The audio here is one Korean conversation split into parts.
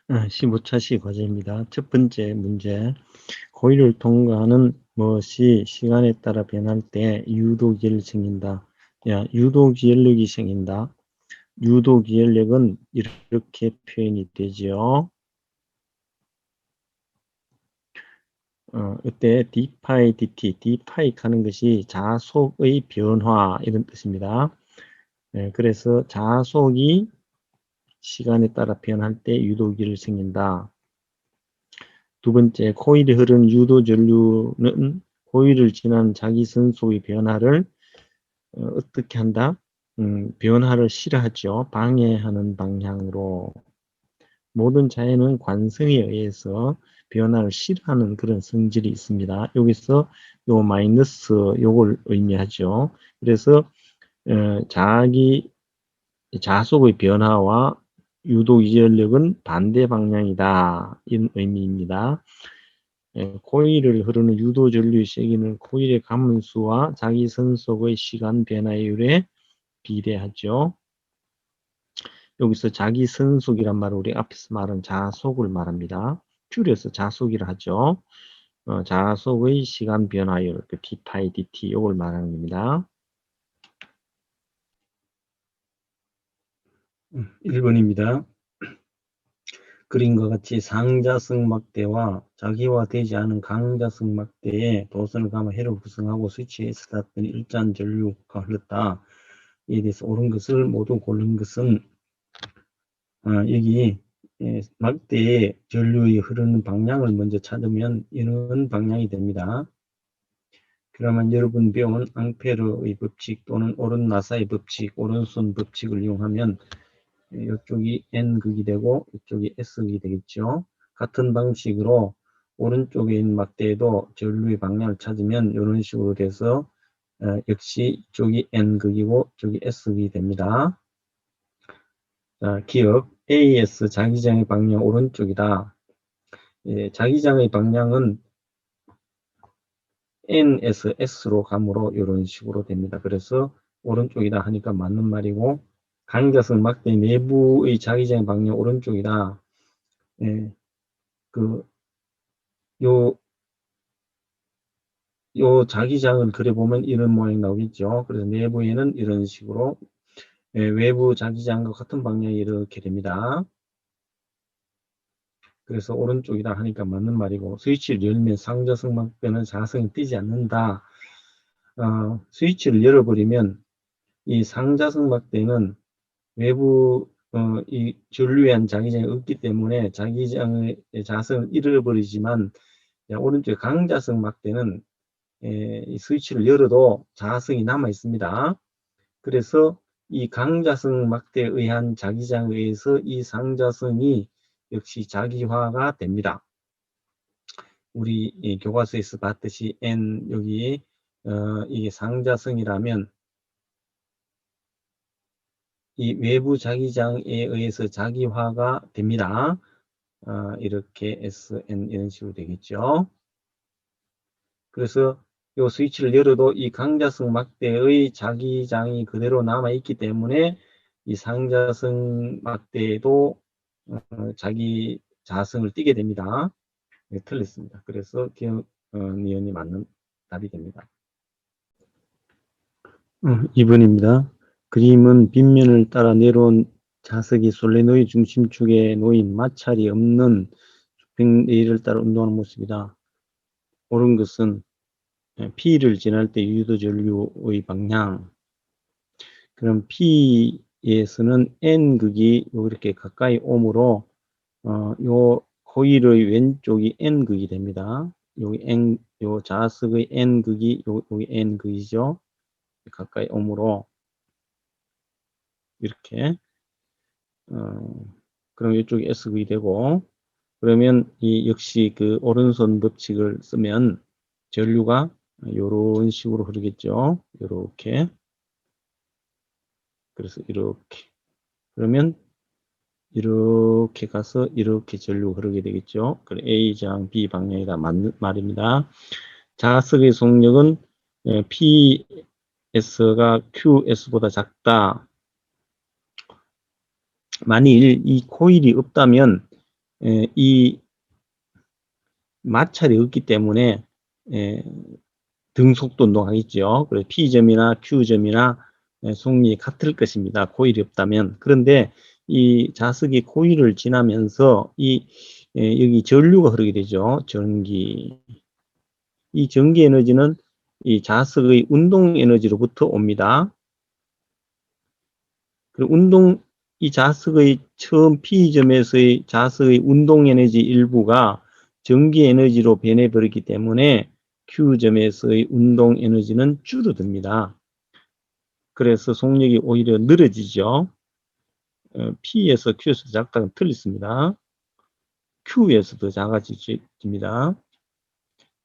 15차 시 과제입니다. 첫 번째 문제. 고리를 통과하는 것이 시간에 따라 변할 때 유도기를 생긴다. 유도기열력이 생긴다. 유도기열력은 이렇게 표현이 되죠. 이때 d파이 dt, d파이 하는 것이 자속의 변화 이런 뜻입니다. 그래서 자속이 시간에 따라 변할 때 유도기를 생긴다. 두 번째, 코일이 흐르는 유도 전류는 코일을 지난 자기선속의 변화를 어떻게 한다? 변화를 싫어하죠. 방해하는 방향으로. 모든 자연은 관성에 의해서 변화를 싫어하는 그런 성질이 있습니다. 여기서 요 마이너스 요걸 의미하죠. 그래서 자기 자속의 변화와 유도 이전력은 반대 방향이다. 이런 의미입니다. 코일을 흐르는 유도 전류의 세기는 코일의 가문수와 자기 선속의 시간 변화율에 비례하죠. 여기서 자기 선속이란 말은 우리 앞에서 말한 자속을 말합니다. 줄여서 자속이라 하죠. 자속의 시간 변화율, 그 d파이 dt 이걸 말하는 겁니다. 1번입니다. 그림과 같이 상자성 막대와 자기화되지 않은 강자성 막대에 도선을 감아 해로 구성하고 스위치에 스타트된 일잔 전류가 흘렀다. 이에 대해서 옳은 것을 모두 고른 것은 여기 막대의 전류의 흐르는 방향을 먼저 찾으면 이런 방향이 됩니다. 그러면 여러분 배운 앙페르의 법칙 또는 오른 나사의 법칙, 오른손 법칙을 이용하면 이쪽이 N극이 되고 이쪽이 S극이 되겠죠. 같은 방식으로 오른쪽에 있는 막대에도 전류의 방향을 찾으면 이런 식으로 돼서 역시 이쪽이 N극이고 이쪽이 S극이 됩니다. 자, 기억 AS 자기장의 방향 오른쪽이다. 자기장의 방향은 N에서 S로 가므로 이런 식으로 됩니다. 그래서 오른쪽이다 하니까 맞는 말이고 강자성 막대 내부의 자기장의 방향 오른쪽이다. 요 자기장을 그려보면 이런 모양이 나오겠죠. 그래서 내부에는 이런 식으로 외부 자기장과 같은 방향이 이렇게 됩니다. 그래서 오른쪽이다 하니까 맞는 말이고 스위치를 열면 상자성 막대는 자성이 뜨지 않는다. 스위치를 열어버리면 이 상자성 막대는 외부 이 전류에 한 자기장이 없기 때문에 자기장의 자성을 잃어버리지만 오른쪽 강자성 막대는 이 스위치를 열어도 자성이 남아 있습니다. 그래서 이 강자성 막대에 의한 자기장에 의해서 이 상자성이 역시 자기화가 됩니다. 우리 교과서에서 봤듯이 N 여기 이게 상자성이라면 이 외부 자기장에 의해서 자기화가 됩니다. 이렇게 SN 이런 식으로 되겠죠. 그래서 이 스위치를 열어도 이 강자성 막대의 자기장이 그대로 남아있기 때문에 이 상자성 막대도 자기 자성을 띠게 됩니다. 네, 틀렸습니다. 그래서 기억니은이 맞는 답이 됩니다. 2번입니다. 그림은 빗면을 따라 내려온 자석이 솔레노이드 중심축에 놓인 마찰이 없는 주행 레일을 따라 운동하는 모습이다. 옳은 것은 P를 지날 때 유도 전류의 방향. 그럼 P에서는 N극이 이렇게 가까이 오므로 요 코일의 왼쪽이 N극이 됩니다. 요 자석의 N극이 여기 N극이죠. 가까이 오므로 이렇게 그럼 이쪽이 S극이 되고 그러면 이 역시 그 오른손 법칙을 쓰면 전류가 이런 식으로 흐르겠죠. 이렇게. 그래서 이렇게. 그러면 이렇게 가서 이렇게 전류가 흐르게 되겠죠. A장 B 방향이다 맞는 말입니다. 자석의 속력은 PS가 QS보다 작다. 만일 이 코일이 없다면 이 마찰이 없기 때문에 등속도 운동하겠죠. 그래서 P점이나 Q점이나 속력이 같을 것입니다. 고일이 없다면. 그런데 이 자석이 고일을 지나면서 여기 전류가 흐르게 되죠. 전기. 이 전기 에너지는 이 자석의 운동 에너지로부터 옵니다. 그리고 이 자석의 처음 P점에서의 자석의 운동 에너지 일부가 전기 에너지로 변해버렸기 때문에 Q점에서의 운동 에너지는 줄어듭니다. 그래서 속력이 오히려 늘어지죠. P에서 Q에서 작다면 틀렸습니다. Q에서 더 작아집니다.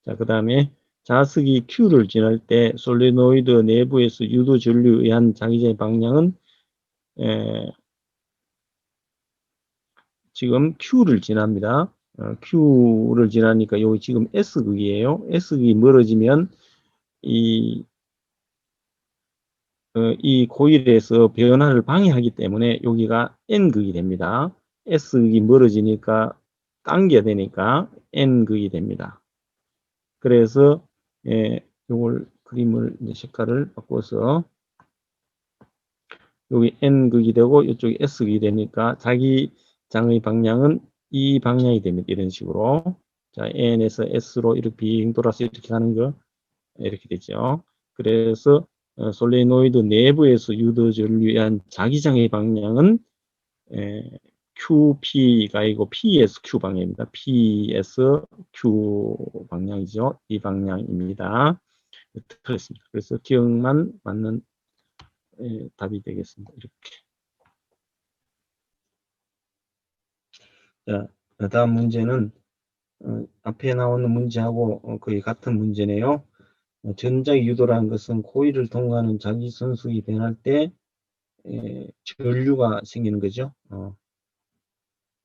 자, 그 다음에 자석이 Q를 지날 때 솔레노이드 내부에서 유도 전류에 의한 자기장의 방향은 지금 Q를 지납니다. Q를 지나니까 여기 지금 S극이에요. S극이 멀어지면 이 고일에서 변화를 방해하기 때문에 여기가 N극이 됩니다. S극이 멀어지니까 당겨야 되니까 N극이 됩니다. 그래서 요걸 그림을 이제 색깔을 바꿔서 여기 N극이 되고 이쪽이 S극이 되니까 자기장의 방향은 이 방향이 됩니다. 이런 식으로. 자, N에서 S로 이렇게 빙 돌아서 이렇게 가는 거 이렇게 되죠. 그래서 솔레노이드 내부에서 유도 전류에 한 자기장의 방향은 QP가 아니고 PSQ 방향입니다. PSQ 방향이죠. 이 방향입니다. 틀렸습니다. 그래서 기억만 맞는 답이 되겠습니다. 이렇게. 자, 다음 문제는 앞에 나오는 문제하고 거의 같은 문제네요. 전자의 유도라는 것은 고리를 통과하는 자기선수기 변할 때 전류가 생기는 거죠.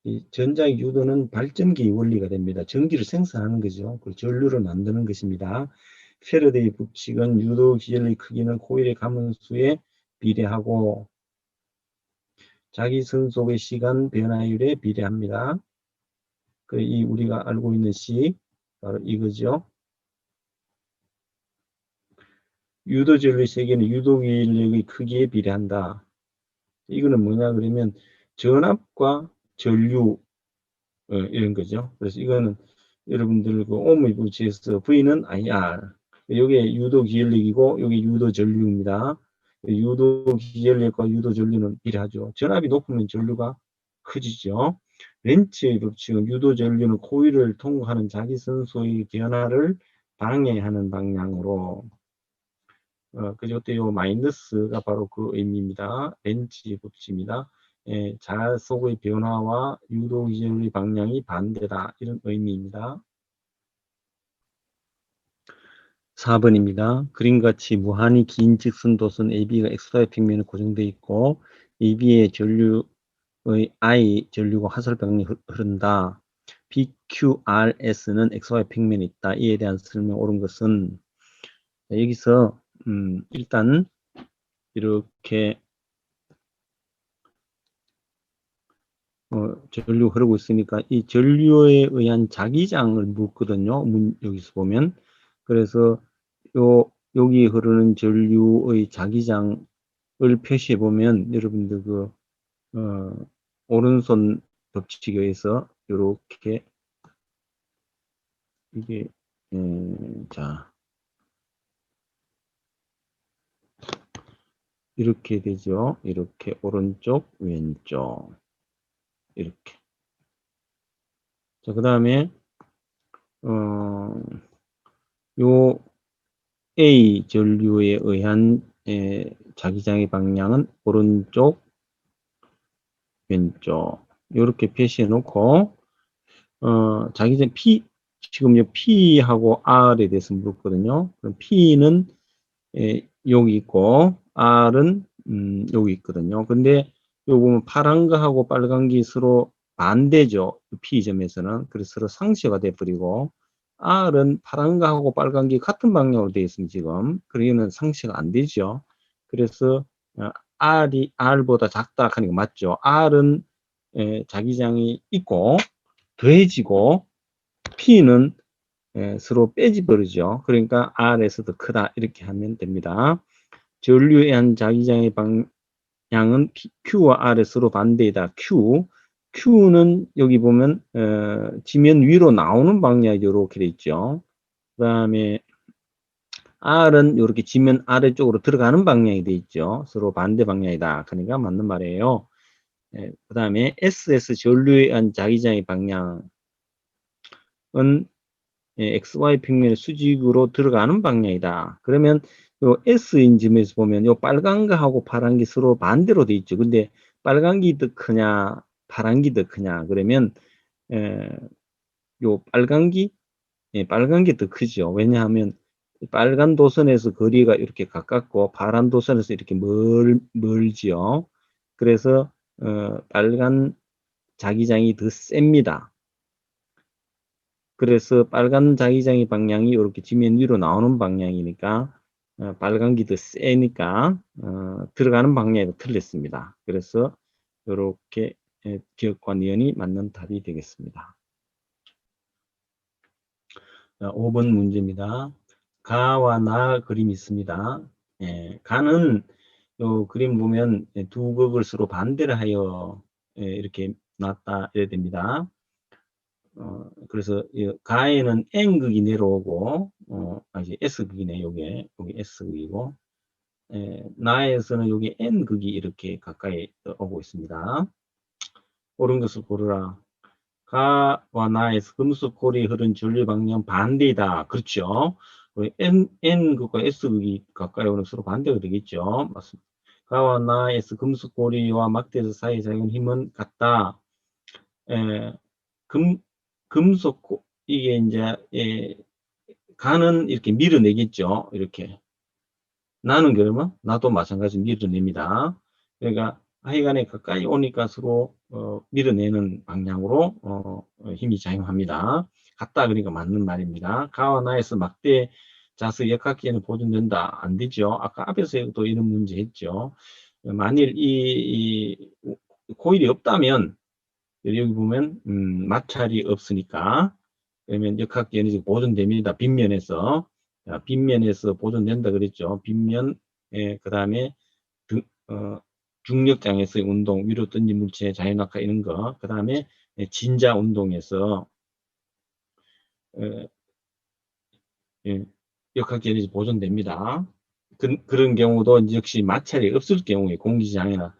이 전자의 유도는 발전기의 원리가 됩니다. 전기를 생산하는 거죠. 그 전류를 만드는 것입니다. 패러데이 법칙은 유도 기전의 크기는 코일의 가문수에 비례하고 자기선속의 시간 변화율에 비례합니다. 이 우리가 알고 있는 식 바로 이거죠. 유도 전류의 세계는 유도 기력의 크기에 비례한다. 이거는 뭐냐 그러면 전압과 전류 이런 거죠. 그래서 이거는 여러분들 그 ohm의 법칙에서 V는 IR. 여기에 유도 기열력이고 여기 유도 전류입니다. 유도 기열력과 유도 전류는 비례하죠. 전압이 높으면 전류가 커지죠. 렌츠의 법칙은 유도 전류는 코일을 통과하는 자기선소의 변화를 방해하는 방향으로 그죠? 요 마이너스가 바로 그 의미입니다. 렌치 법칙입니다. 자속의 변화와 유도 기전의 방향이 반대다. 이런 의미입니다. 4번입니다. 그림같이 무한히 긴 직선도선 AB가 XY 평면에 고정되어 있고 AB의 전류의 I 전류가 화살방향이 흐른다. BQRS는 XY 평면에 있다. 이에 대한 설명 옳은 것은 여기서 일단 이렇게 전류 흐르고 있으니까 이 전류에 의한 자기장을 묻거든요. 여기서 보면. 그래서 여기 흐르는 전류의 자기장을 표시해 보면 여러분들 오른손 법칙에 의해서 이렇게 이게 자 이렇게 되죠. 이렇게 오른쪽 왼쪽 이렇게. 자, 그 다음에 요 A 전류에 의한 자기장의 방향은 오른쪽, 왼쪽 이렇게 표시해 놓고 자기장 지금 P하고 R에 대해서 물었거든요. 그럼 P는 여기 있고 R은 여기 있거든요. 근데 여기 보면 파란 거하고 빨간 게 서로 반대죠. P점에서는. 그래서 서로 상쇄가 돼버리고 R은 파란 거하고 빨간 게 같은 방향으로 되어 있습니다. 지금. 그러기는 상쇄가 안 되죠. 그래서 R이 R보다 작다 하는 거 맞죠. R은 자기장이 있고 더해지고 P는 서로 빼집어지죠. 그러니까 R에서 더 크다 이렇게 하면 됩니다. 전류에 의한 자기장의 방향은 Q와 R의 서로 반대이다. Q는 여기 보면 지면 위로 나오는 방향이 이렇게 돼 있죠. 그 다음에 R은 이렇게 지면 아래쪽으로 들어가는 방향이 돼 있죠. 서로 반대 방향이다. 그러니까 맞는 말이에요. 그 다음에 SS 전류에 의한 자기장의 방향은 XY 평면의 수직으로 들어가는 방향이다. 그러면 요 S인 점에서 보면 요 빨간 거하고 파란 게 서로 반대로 돼 있죠. 근데 빨간 게 더 크냐, 파란 게 더 크냐? 그러면 요 빨간 게 더 크죠. 왜냐하면 빨간 도선에서 거리가 이렇게 가깝고 파란 도선에서 이렇게 멀지요. 그래서 빨간 자기장이 더 셉니다. 그래서 빨간 자기장의 방향이 이렇게 지면 위로 나오는 방향이니까 빨간 게 더 세니까 들어가는 방향이 틀렸습니다. 그래서 이렇게 기억과 니은이 맞는 답이 되겠습니다. 자, 5번 문제입니다. 가와 나 그림이 있습니다. 가는 요 그림 보면 두 극을 서로 반대를 하여 이렇게 놨다 이래야 됩니다. 그래서 이 가에는 N극이 내려오고, 이제 S극이네, 여기 S극이고, 나에서는 여기 N극이 이렇게 가까이 오고 있습니다. 옳은 것을 고르라. 가와 나에서 금속골이 흐른 전류 방향 반대이다. 그렇죠. N극과 S극이 가까이 오는 서로 반대가 되겠죠. 맞습니다. 가와 나에서 금속고리와 막대에서 사이 작용 힘은 같다. 에, 금, 이게 이제, 가는 이렇게 밀어내겠죠. 이렇게. 나는 그러면, 나도 마찬가지로 밀어냅니다. 그러니까, 하여간에 가까이 오니까 서로, 밀어내는 방향으로, 힘이 작용합니다. 같다. 그러니까 맞는 말입니다. 가와 나에서 막대 자석 역학기에는 보존된다. 안 되죠. 아까 앞에서도 이런 문제 했죠. 만일 이 코일이 없다면, 여기 보면 마찰이 없으니까 그러면 역학기 에너지 보존됩니다. 빗면에서 빗면에서 보존된다 그랬죠. 빗면 그 다음에 중력장에서의 운동, 위로 던진 물체의 자연낙하 이런 거, 그 다음에 진자 운동에서 역학기 에너지 보존됩니다. 그런 경우도 역시 마찰이 없을 경우에 공기장애나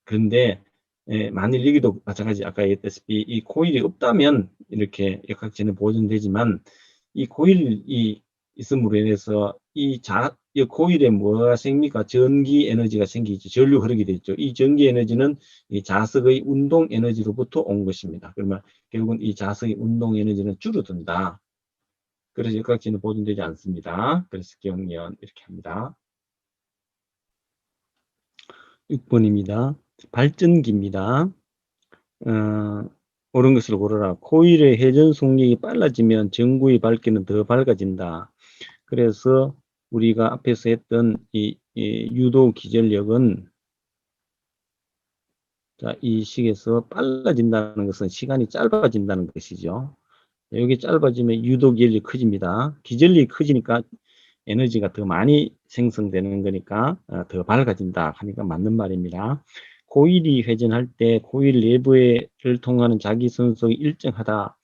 그런데 만일 여기도 마찬가지 아까 얘기했다시피 이 코일이 없다면 이렇게 역학제는 보존되지만 이 코일이 있음으로 인해서 이 코일에 뭐가 생깁니까? 전기 에너지가 생기죠. 전류 흐르게 되죠. 이 전기 에너지는 이 자석의 운동 에너지로부터 온 것입니다. 그러면 결국은 이 자석의 운동 에너지는 줄어든다. 그래서 역학제는 보존되지 않습니다. 그래서 기억연 이렇게 합니다. 6번입니다. 발전기입니다. 옳은 것을 고르라. 코일의 회전 속력이 빨라지면 전구의 밝기는 더 밝아진다. 그래서 우리가 앞에서 했던 이 유도 기전력은 자, 이 식에서 빨라진다는 것은 시간이 짧아진다는 것이죠. 여기 짧아지면 유도 기전력이 커집니다. 기전력이 커지니까 에너지가 더 많이 생성되는 거니까 더 밝아진다 하니까 맞는 말입니다. 코일이 회전할 때 코일 내부를 통하는 자기선속이 일정하다.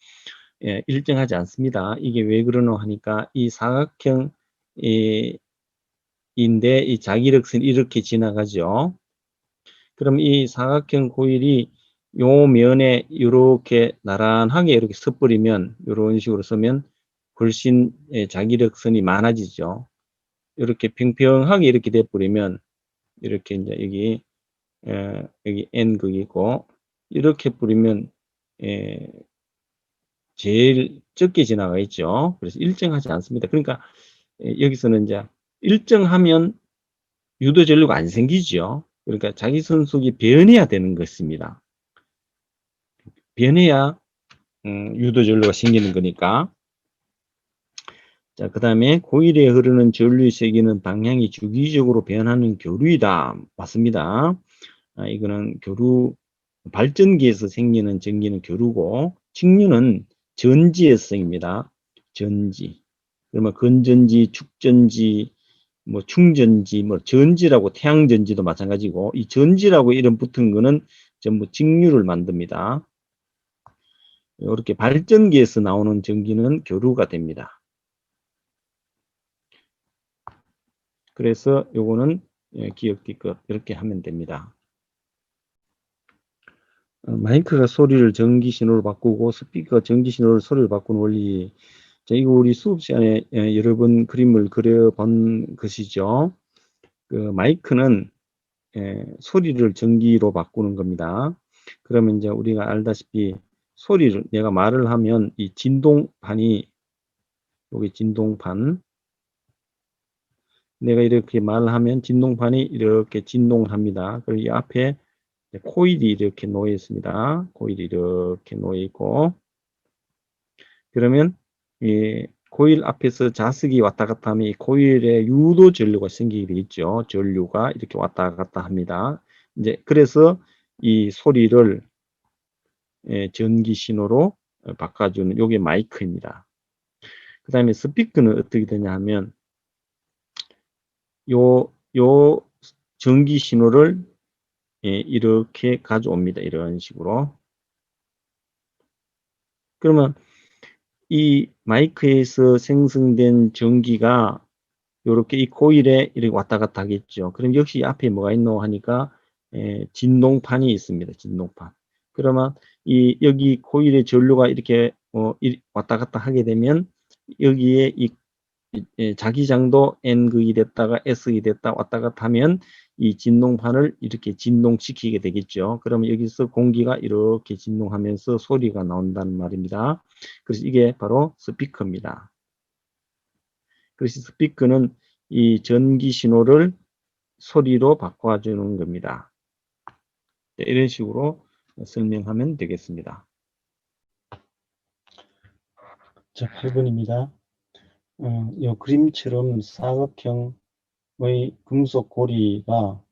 일정하지 않습니다. 이게 왜 그러노 하니까 이 사각형 인데 이 자기력선이 이렇게 지나가죠. 그럼 이 사각형 코일이 요 면에 이렇게 나란하게 이렇게 서버리면 이런 식으로 서면 훨씬 자기력선이 많아지죠. 이렇게 평평하게 이렇게 돼버리면 이렇게 이제 여기 N극이고 이렇게 뿌리면 제일 적게 지나가 있죠. 그래서 일정하지 않습니다. 그러니까 여기서는 이제 일정하면 유도 전류가 안 생기죠. 그러니까 자기 선속이 변해야 되는 것입니다. 변해야 유도 전류가 생기는 거니까. 자, 그 다음에 코일에 흐르는 전류의 세기는 방향이 주기적으로 변하는 교류이다. 맞습니다. 이거는 발전기에서 생기는 전기는 교류고 직류는 전지의 성입니다. 전지. 그러면 건전지, 축전지, 뭐 충전지, 뭐 전지라고 태양전지도 마찬가지고 이 전지라고 이름 붙은 거는 전부 직류를 만듭니다. 이렇게 발전기에서 나오는 전기는 교류가 됩니다. 그래서 요거는 기억될 것 이렇게 하면 됩니다. 마이크가 소리를 전기 신호로 바꾸고 스피커가 전기 신호를 소리를 바꾸는 원리. 자, 이거 우리 수업 시간에 여러 번 그림을 그려본 것이죠. 그 마이크는 소리를 전기로 바꾸는 겁니다. 그러면 이제 우리가 알다시피 소리를 내가 말을 하면 이 진동판이 여기 진동판 내가 이렇게 말을 하면 진동판이 이렇게 진동을 합니다. 그리고 이 앞에 코일이 이렇게 놓여 있습니다. 코일이 이렇게 놓여 있고 그러면 이 코일 앞에서 자석이 왔다 갔다 하면 이 코일에 유도 전류가 생기게 되겠죠. 전류가 이렇게 왔다 갔다 합니다. 이제 그래서 이 소리를 전기 신호로 바꿔주는 요게 마이크입니다. 그 다음에 스피커는 어떻게 되냐 하면 요 전기 신호를 이렇게 가져옵니다. 이런 식으로. 그러면 이 마이크에서 생성된 전기가 이렇게 이 코일에 이렇게 왔다 갔다 하겠죠. 그럼 역시 앞에 뭐가 있노 하니까 진동판이 있습니다. 진동판. 그러면 이 여기 코일의 전류가 이렇게 왔다 갔다 하게 되면 여기에 이 자기장도 N극이 됐다가 S극이 됐다 왔다 갔다 하면 이 진동판을 이렇게 진동시키게 되겠죠. 그러면 여기서 공기가 이렇게 진동하면서 소리가 나온다는 말입니다. 그래서 이게 바로 스피커입니다. 그래서 스피커는 이 전기 신호를 소리로 바꿔주는 겁니다. 이런 식으로 설명하면 되겠습니다. 자, 8번입니다. 이 그림처럼 사각형의 금속 고리가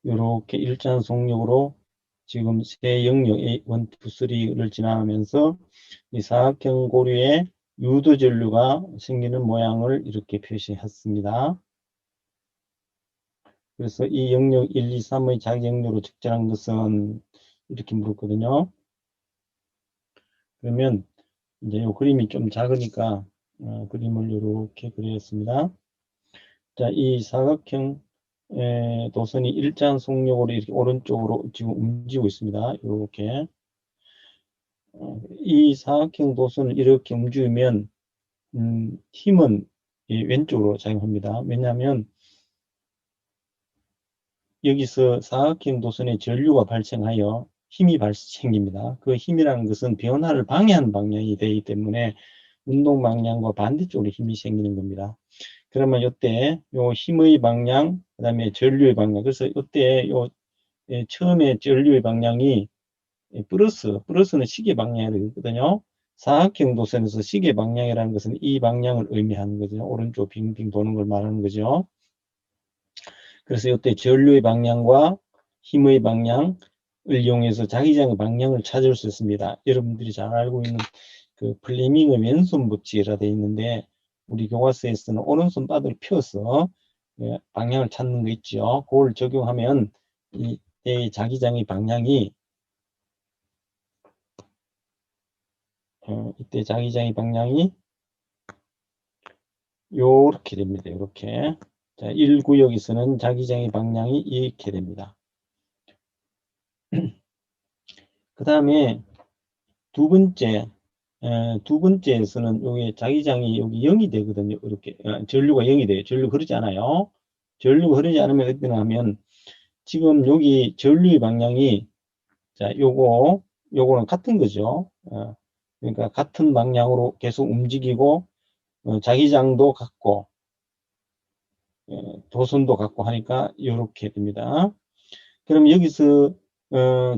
이렇게 일정 속력으로 지금 세 영역 A, 1, 2, 3를 지나가면서 이 사각형 고리에 유도 전류가 생기는 모양을 이렇게 표시했습니다. 그래서 이 영역 1, 2, 3의 자기영역으로 적절한 것은 이렇게 물었거든요. 그러면 이제 이 그림이 좀 작으니까 그림을 이렇게 그렸습니다. 자, 이 사각형 도선이 일정 속력으로 이렇게 오른쪽으로 지금 움직이고 있습니다. 이렇게 이 사각형 도선을 이렇게 움직이면 힘은 왼쪽으로 작용합니다. 왜냐하면 여기서 사각형 도선에 전류가 발생하여 힘이 생깁니다. 그 힘이라는 것은 변화를 방해하는 방향이 되기 때문에 운동 방향과 반대쪽으로 힘이 생기는 겁니다. 그러면 이때 요 힘의 방향, 그 다음에 전류의 방향. 그래서 이때 요 처음에 전류의 방향이 플러스는 시계 방향이라고 했거든요. 사각형 도선에서 시계 방향이라는 것은 이 방향을 의미하는 거죠. 오른쪽 빙빙 도는 걸 말하는 거죠. 그래서 이때 전류의 방향과 힘의 방향을 이용해서 자기장의 방향을 찾을 수 있습니다. 여러분들이 잘 알고 있는 그 플레밍의 왼손 법칙이라 되어 있는데 우리 교과서에서는 오른손 바닥을 펴서 방향을 찾는 거 있죠. 그걸 적용하면 이 자기장의 방향이 이때 자기장의 방향이 요렇게 됩니다. 이렇게. 자, 1구역에서는 자기장의 방향이 이렇게 됩니다. 그 다음에 두 번째에서는 여기 자기장이 여기 0이 되거든요. 이렇게 전류가 0이 돼요. 전류 흐르지 않아요. 전류가 흐르지 않으면 어떻게 하면 지금 여기 전류의 방향이 자 요거는 같은 거죠. 그러니까 같은 방향으로 계속 움직이고 자기장도 같고 도선도 같고 하니까 이렇게 됩니다. 그럼 여기서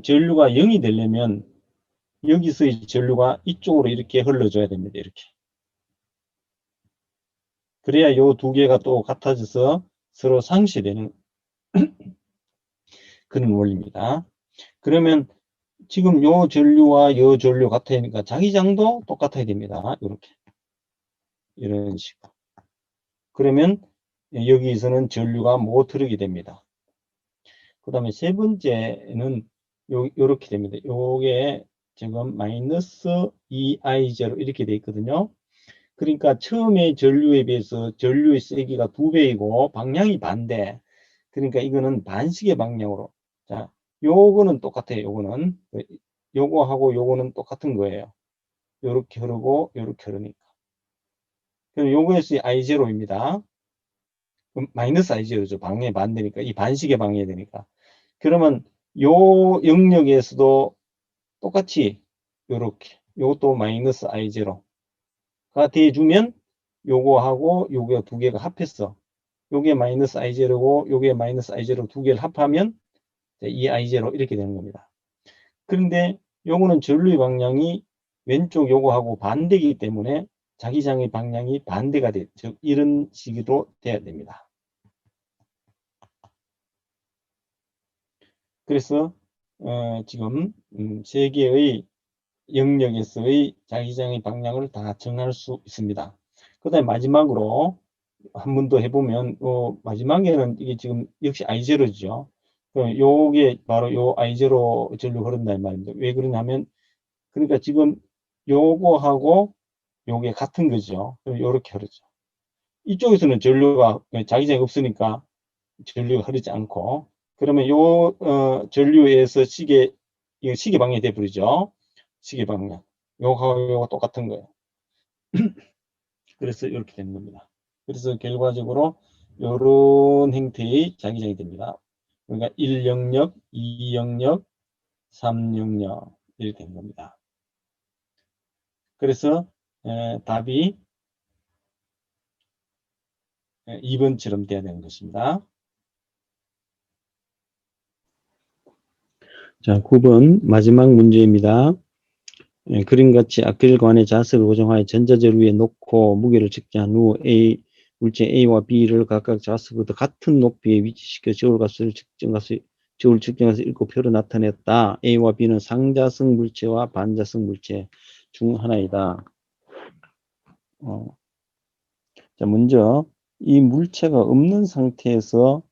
전류가 0이 되려면 여기서의 전류가 이쪽으로 이렇게 흘러줘야 됩니다. 이렇게. 그래야 이 두 개가 또 같아져서 서로 상쇄되는 그런 원리입니다. 그러면 지금 요 전류와 요 전류 같으니까 자기장도 똑같아야 됩니다. 이렇게 이런 식으로. 그러면 여기서는 전류가 못 흐르게 됩니다. 그 다음에 세 번째는 요렇게 됩니다. 요게 지금 마이너스 2I0 이렇게 돼 있거든요. 그러니까 처음에 전류에 비해서 전류의 세기가 2배이고 방향이 반대. 그러니까 이거는 반시계 방향으로. 자, 요거는 똑같아요. 요거하고 요거는 똑같은 거예요. 요렇게 흐르고 요렇게 흐르니까. 그럼 요거에서 I0입니다. 마이너스 I0죠. 방향이 반대니까. 이 반시계 방향이 되니까. 그러면 요 영역에서도 똑같이 요렇게 요것도 마이너스 I0가 돼주면 요거하고 요게 두 개가 합했어. 요게 마이너스 I0고 요게 마이너스 I0 두 개를 합하면 이 I0 이렇게 되는 겁니다. 그런데 요거는 전류의 방향이 왼쪽 요거하고 반대이기 때문에 자기장의 방향이 반대가 돼. 즉 이런 식으로 돼야 됩니다. 그래서 지금 세 개의 영역에서의 자기장의 방향을 다 정할 수 있습니다. 그 다음에 마지막으로 한 번 더 해보면 마지막에는 이게 지금 역시 I0죠. 요게 바로 요 I0 전류 흐른다 이 말입니다. 왜 그러냐면 그러니까 지금 요거하고 요게 같은 거죠. 요렇게 흐르죠. 이쪽에서는 전류가 자기장이 없으니까 전류가 흐르지 않고 그러면 요 전류에서 이거 시계 방향이 돼버리죠. 시계 방향. 요거하고 요거 똑같은 거예요. 그래서 이렇게 되는 겁니다. 그래서 결과적으로 이런 형태의 자기장이 됩니다. 그러니까 1영역, 2영역, 3영역 이렇게 되는 겁니다. 그래서 답이 2번처럼 돼야 되는 것입니다. 자, 9번 마지막 문제입니다. 그림같이 아크릴관의 자석을 고정하여 전자젤 위에 놓고 무게를 측정한 후 물체 A와 B를 각각 자석보다 같은 높이에 위치시켜 저울 측정해서 읽고 표로 나타냈다. A와 B는 상자성 물체와 반자성 물체 중 하나이다. 자, 먼저 이 물체가 없는 상태에서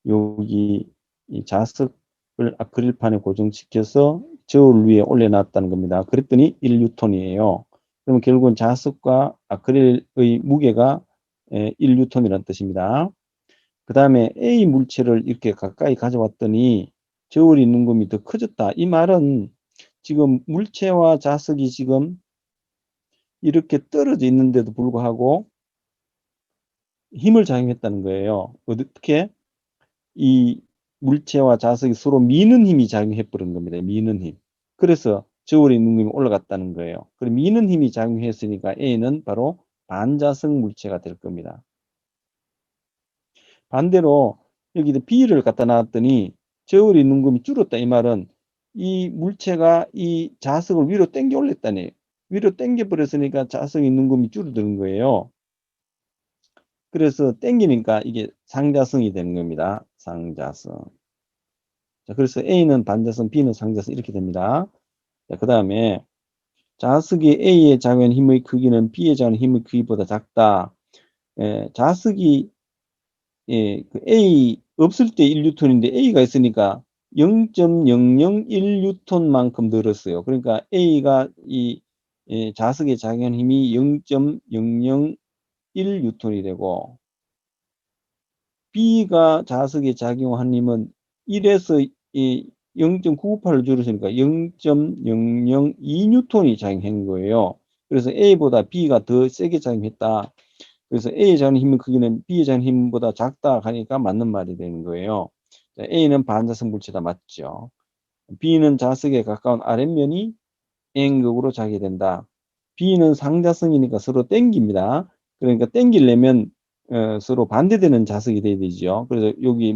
여기 이 자석을 아크릴판에 고정시켜서 저울 위에 올려놨다는 겁니다. 그랬더니 1뉴턴이에요. 그러면 결국은 자석과 아크릴의 무게가 1뉴턴이라는 뜻입니다. 그 다음에 A 물체를 이렇게 가까이 가져왔더니 저울이 있는 곳이 더 커졌다. 이 말은 지금 물체와 자석이 지금 이렇게 떨어져 있는데도 불구하고 힘을 작용했다는 거예요. 어떻게? 이 물체와 자석이 서로 미는 힘이 작용해 버린 겁니다. 미는 힘. 그래서 저울의 능률이 올라갔다는 거예요. 그리고 미는 힘이 작용했으니까 A는 바로 반자성 물체가 될 겁니다. 반대로 여기다 B를 갖다 놨더니 저울의 능률이 줄었다. 이 말은 이 물체가 이 자석을 위로 당겨 올렸다니. 위로 당겨 버렸으니까 자석의 능률이 줄어드는 거예요. 그래서 당기니까 이게 상자성이 되는 겁니다. 상자성. 자, 그래서 A는 반자성, B는 상자성 이렇게 됩니다. 자, 그 다음에 자석이 A에 작용한 힘의 크기는 B에 작용한 힘의 크기보다 작다. 자석이 그 A 없을 때 1뉴턴인데 A가 있으니까 0.001뉴턴만큼 늘었어요. 그러니까 A가 이 자석에 작용한 힘이 0.001뉴턴이 되고 B가 자석에 작용한 힘은 1에서 0.998을 줄였으니까 0.002뉴턴이 작용한 거예요. 그래서 A보다 B가 더 세게 작용했다. 그래서 A의 작용 힘의 크기는 B의 작용 힘보다 작다 하니까 맞는 말이 되는 거예요. A는 반자성 물체다 맞죠. B는 자석에 가까운 아랫면이 N극으로 작용된다. B는 상자성이니까 서로 땡깁니다. 그러니까 땡기려면 서로 반대되는 자석이 돼야 되죠. 그래서 여기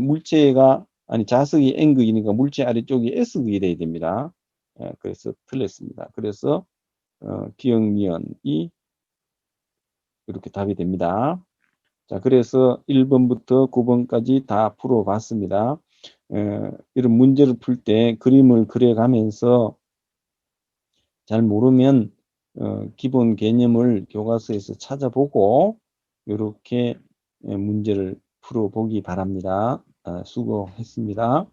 자석이 N극이니까 물체 아래쪽이 S극이 돼야 됩니다. 그래서 틀렸습니다. 그래서 기억니은이 이렇게 답이 됩니다. 자, 그래서 1번부터 9번까지 다 풀어봤습니다. 이런 문제를 풀 때 그림을 그려가면서 잘 모르면 기본 개념을 교과서에서 찾아보고 이렇게 문제를 풀어보기 바랍니다. 수고했습니다.